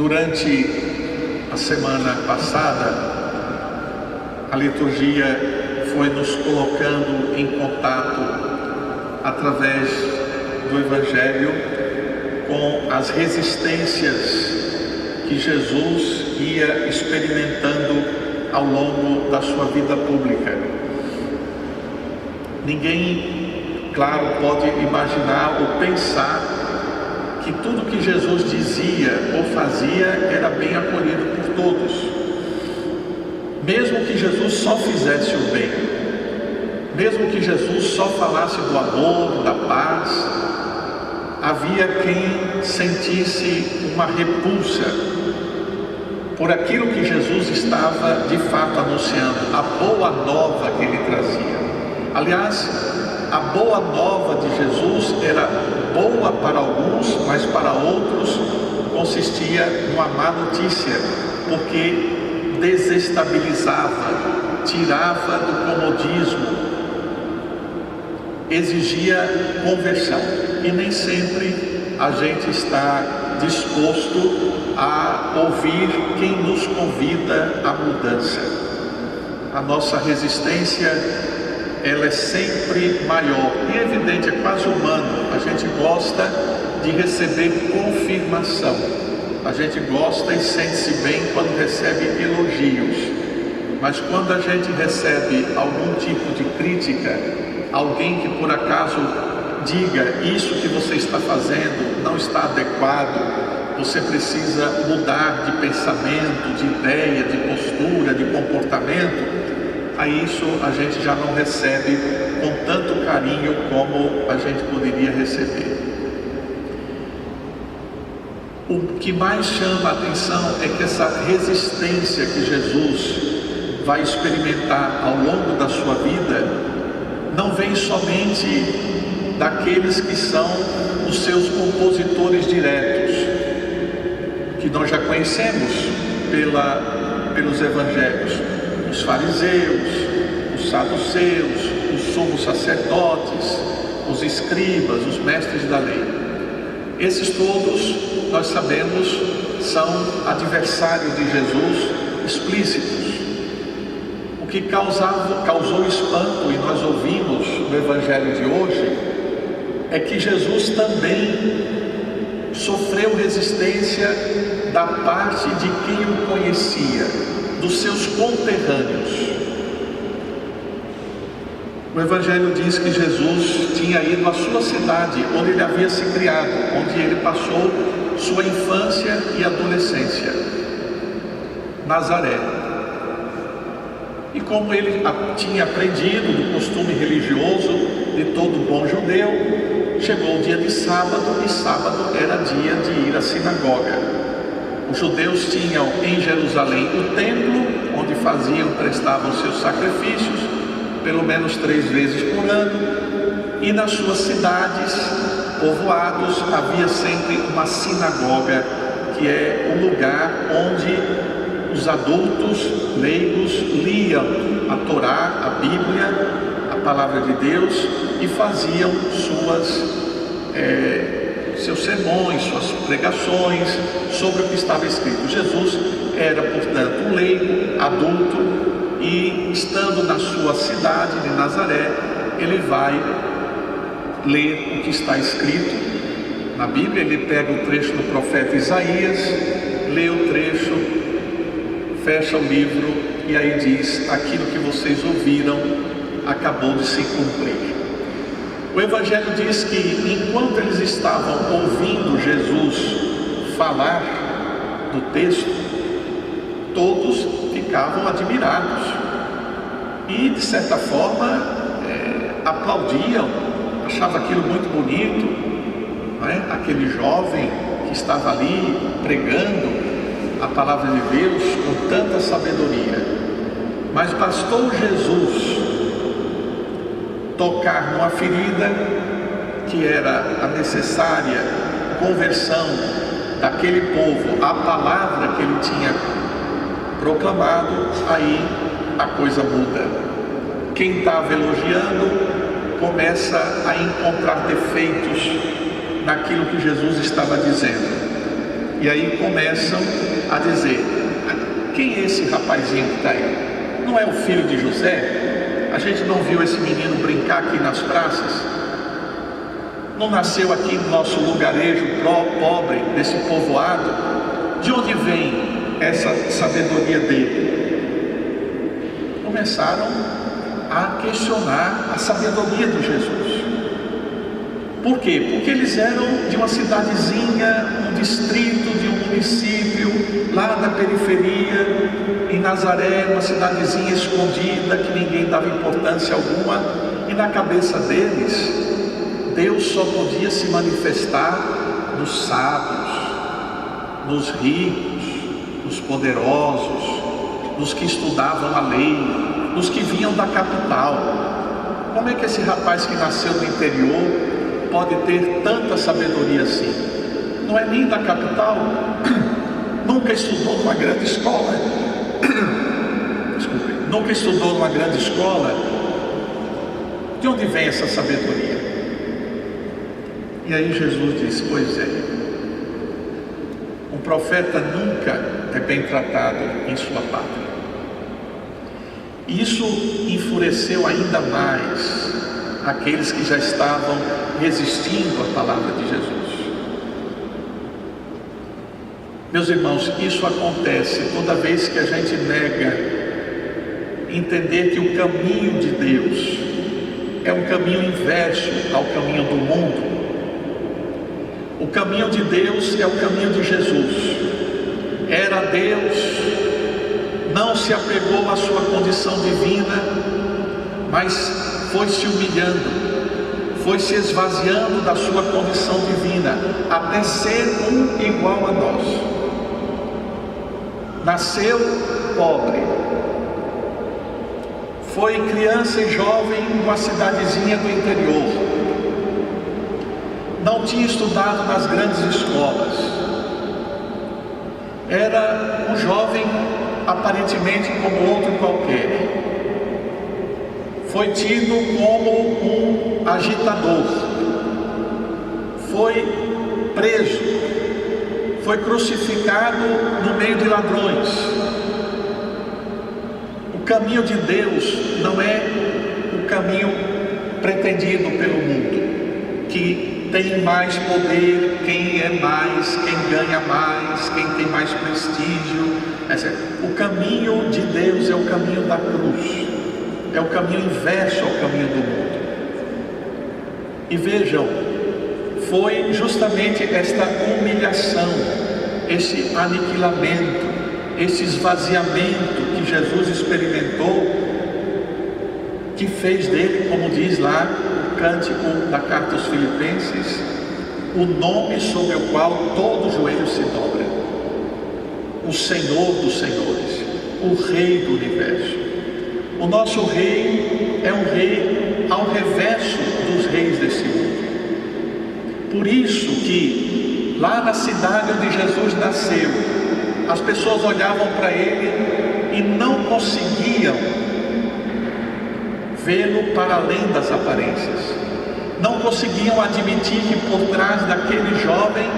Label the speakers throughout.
Speaker 1: Durante a semana passada, a liturgia foi nos colocando em contato através do Evangelho com as resistências que Jesus ia experimentando ao longo da sua vida pública. Ninguém, claro, pode imaginar ou pensar que tudo que Jesus dizia ou fazia era bem acolhido por todos. Mesmo que Jesus só fizesse o bem, mesmo que Jesus só falasse do amor, da paz, havia quem sentisse uma repulsa por aquilo que Jesus estava de fato anunciando, a boa nova que ele trazia. Aliás, a boa nova de Jesus era boa para alguns, mas para outros consistia numa má notícia, porque desestabilizava, tirava do comodismo, exigia conversão. E nem sempre a gente está disposto a ouvir quem nos convida à mudança. A nossa resistência, ela é sempre maior, e é evidente, é quase humano. A gente gosta de receber confirmação, a gente gosta e sente-se bem quando recebe elogios, mas quando a gente recebe algum tipo de crítica, alguém que por acaso diga: isso que você está fazendo não está adequado, você precisa mudar de pensamento, de ideia, de postura, de comportamento, aí isso a gente já não recebe com tanto carinho como a gente poderia receber. O que mais chama a atenção é que essa resistência que Jesus vai experimentar ao longo da sua vida não vem somente daqueles que são os seus compositores diretos, que nós já conhecemos pelos evangelhos: os fariseus, os saduceus, os sumos sacerdotes, os escribas, os mestres da lei. Esses todos, nós sabemos, são adversários de Jesus explícitos. O que causou espanto, e nós ouvimos no evangelho de hoje, é que Jesus também sofreu resistência da parte de quem o conhecia, dos seus conterrâneos. O Evangelho diz que Jesus tinha ido à sua cidade, onde ele havia se criado, onde ele passou sua infância e adolescência, Nazaré. E como ele tinha aprendido do costume religioso de todo bom judeu, chegou o dia de sábado, e sábado era dia de ir à sinagoga. Os judeus tinham em Jerusalém o templo, onde prestavam seus sacrifícios, pelo menos 3 vezes por ano, e nas suas cidades, povoados, havia sempre uma sinagoga, que é o lugar onde os adultos leigos liam a Torá, a Bíblia, a Palavra de Deus, e faziam seus sermões, suas pregações sobre o que estava escrito. Jesus era, portanto, um leigo, adulto, e estando na sua cidade de Nazaré, ele vai ler o que está escrito na Bíblia. Ele pega o trecho do profeta Isaías, lê o trecho, fecha o livro e aí diz: aquilo que vocês ouviram acabou de se cumprir. O Evangelho diz que enquanto eles estavam ouvindo Jesus falar do texto, todos ficavam admirados e, de certa forma, aplaudiam, achavam aquilo muito bonito, não é? Aquele jovem que estava ali pregando a palavra de Deus com tanta sabedoria. Mas bastou Jesus tocar numa ferida, que era a necessária conversão daquele povo à palavra que ele tinha proclamado, aí a coisa muda. Quem estava elogiando começa a encontrar defeitos naquilo que Jesus estava dizendo. E aí começam a dizer: quem é esse rapazinho que está aí? Não é o filho de José? A gente não viu esse menino brincar aqui nas praças? Não nasceu aqui no nosso lugarejo pobre, desse povoado? De onde vem essa sabedoria dele? Começaram a questionar a sabedoria de Jesus. Por quê? Porque eles eram de uma cidadezinha, um distrito de um município lá na periferia, em Nazaré, uma cidadezinha escondida que ninguém dava importância alguma, e na cabeça deles, Deus só podia se manifestar nos sábios, nos ricos, nos poderosos, nos que estudavam a lei, nos que vinham da capital. Como é que esse rapaz que nasceu no interior pode ter tanta sabedoria assim? Não é nem da capital, nunca estudou numa grande escola, desculpe, nunca estudou numa grande escola. De onde vem essa sabedoria? E aí Jesus diz: pois é, um profeta nunca é bem tratado em sua pátria. Isso enfureceu ainda mais aqueles que já estavam resistindo à palavra de Jesus. Meus irmãos, isso acontece toda vez que a gente nega entender que o caminho de Deus é um caminho inverso ao caminho do mundo. O caminho de Deus é o caminho de Jesus. Era Deus, não se apegou à sua condição divina, mas foi se humilhando, foi se esvaziando da sua condição divina, até ser um igual a nós. Nasceu pobre, foi criança e jovem numa cidadezinha do interior, não tinha estudado nas grandes escolas, era um jovem aparentemente como outro qualquer. Foi tido como um agitador, foi preso, foi crucificado no meio de ladrões. O caminho de Deus não é o caminho pretendido pelo mundo, que tem mais poder, quem é mais, quem ganha mais, quem tem mais prestígio. O caminho de Deus é o caminho da cruz, é o caminho inverso ao caminho do mundo. E vejam, foi justamente esta humilhação, esse aniquilamento, esse esvaziamento que Jesus experimentou, que fez dele, como diz lá o cântico da carta aos Filipenses, o nome sobre o qual todo joelho se dobra, o Senhor dos senhores, o Rei do universo. O nosso rei é um rei ao reverso dos reis desse mundo. Por isso que lá na cidade onde Jesus nasceu, as pessoas olhavam para ele e não conseguiam vê-lo para além das aparências. Não conseguiam admitir que por trás daquele jovem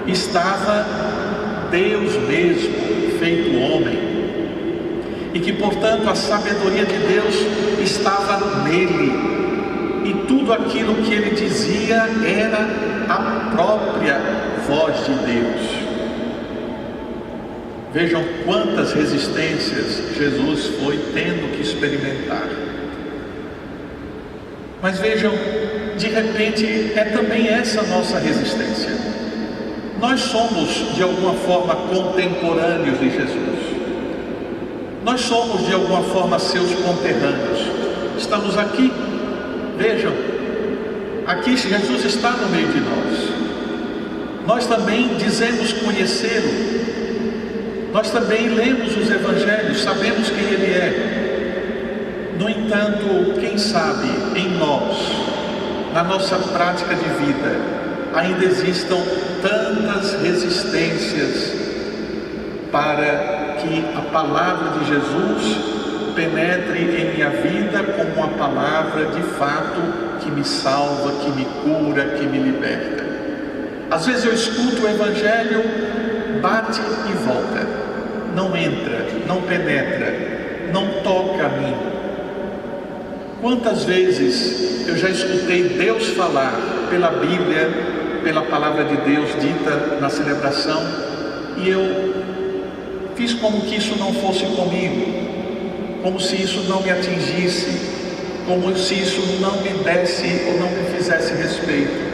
Speaker 1: estava Deus mesmo, feito homem. E que, portanto, a sabedoria de Deus estava nele, e tudo aquilo que ele dizia era a própria voz de Deus. Vejam quantas resistências Jesus foi tendo que experimentar. Mas vejam, de repente é também essa nossa resistência. Nós somos de alguma forma contemporâneos de Jesus. Nós somos de alguma forma seus conterrâneos. Estamos aqui, vejam, aqui Jesus está no meio de nós. Nós também dizemos conhecê-lo. Nós também lemos os evangelhos, sabemos quem ele é. No entanto, quem sabe em nós, na nossa prática de vida, ainda existam tantas resistências para que a palavra de Jesus penetre em minha vida como uma palavra de fato que me salva, que me cura, que me liberta. Às vezes eu escuto o Evangelho, bate e volta, não entra, não penetra, não toca a mim. Quantas vezes eu já escutei Deus falar pela Bíblia, pela palavra de Deus dita na celebração, e eu fiz como que isso não fosse comigo, como se isso não me atingisse, como se isso não me desse ou não me fizesse respeito.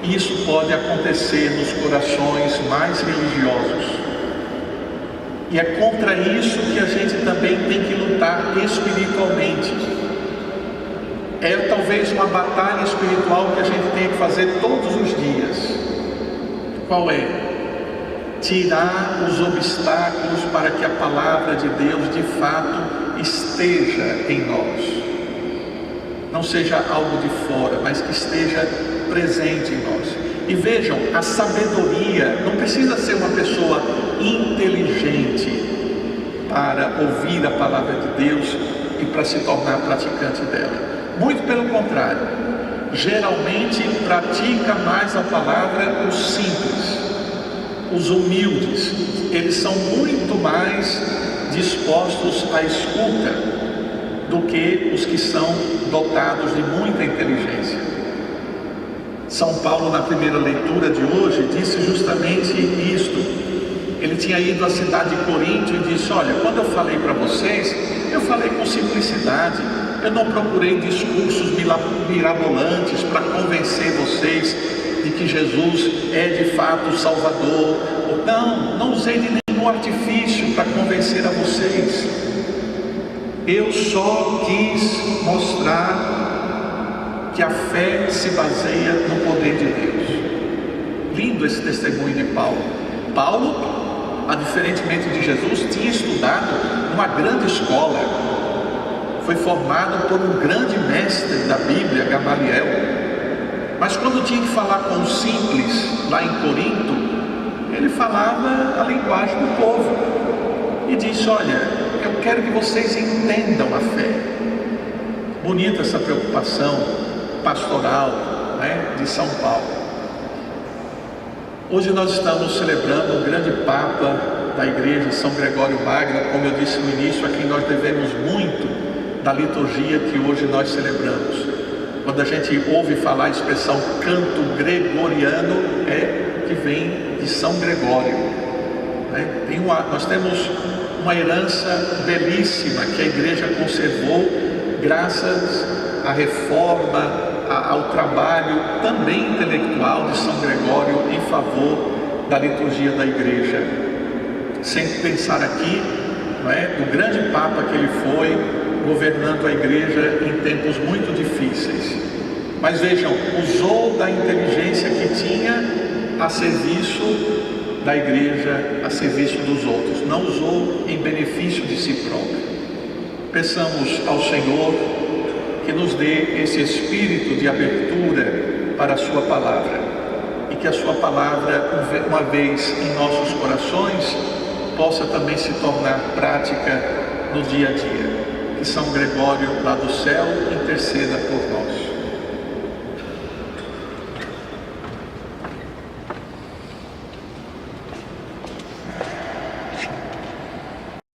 Speaker 1: E isso pode acontecer nos corações mais religiosos. E é contra isso que a gente também tem que lutar espiritualmente. É talvez uma batalha espiritual que a gente tem que fazer todos os dias. Qual é? Tirar os obstáculos para que a palavra de Deus de fato esteja em nós. Não seja algo de fora, mas que esteja presente em nós. E vejam, a sabedoria não precisa ser uma pessoa inteligente para ouvir a palavra de Deus e para se tornar praticante dela. Muito pelo contrário, geralmente pratica mais a palavra os simples, os humildes. Eles são muito mais dispostos à escuta do que os que são dotados de muita inteligência. São Paulo, na primeira leitura de hoje, disse justamente isto. Ele tinha ido à cidade de Corinto e disse: olha, quando eu falei para vocês, eu falei com simplicidade, eu não procurei discursos mirabolantes para convencer vocês de que Jesus é de fato o Salvador. Não usei de nenhum artifício para convencer a vocês. Eu só quis mostrar que a fé se baseia no poder de Deus. Lindo esse testemunho de Paulo. Paulo, diferentemente de Jesus, tinha estudado numa grande escola. Foi formado por um grande mestre da Bíblia, Gamaliel. Mas quando tinha que falar com os simples, lá em Corinto, ele falava a linguagem do povo. E disse: olha, eu quero que vocês entendam a fé. Bonita essa preocupação pastoral, né, de São Paulo. Hoje nós estamos celebrando o grande Papa da Igreja, São Gregório Magno, como eu disse no início, a quem nós devemos muito da liturgia que hoje nós celebramos. Quando a gente ouve falar a expressão canto gregoriano, é que vem de São Gregório, né? Nós temos uma herança belíssima que a Igreja conservou graças à reforma, ao trabalho também intelectual de São Gregório em favor da liturgia da Igreja. Sem pensar aqui, não é, do grande Papa que ele foi, governando a Igreja em tempos muito difíceis. Mas vejam, usou da inteligência que tinha a serviço da Igreja, a serviço dos outros. Não usou em benefício de si próprio. Peçamos ao Senhor que nos dê esse espírito de abertura para a sua palavra, e que a sua palavra, uma vez em nossos corações, possa também se tornar prática no dia a dia. Que São Gregório lá do céu interceda por nós.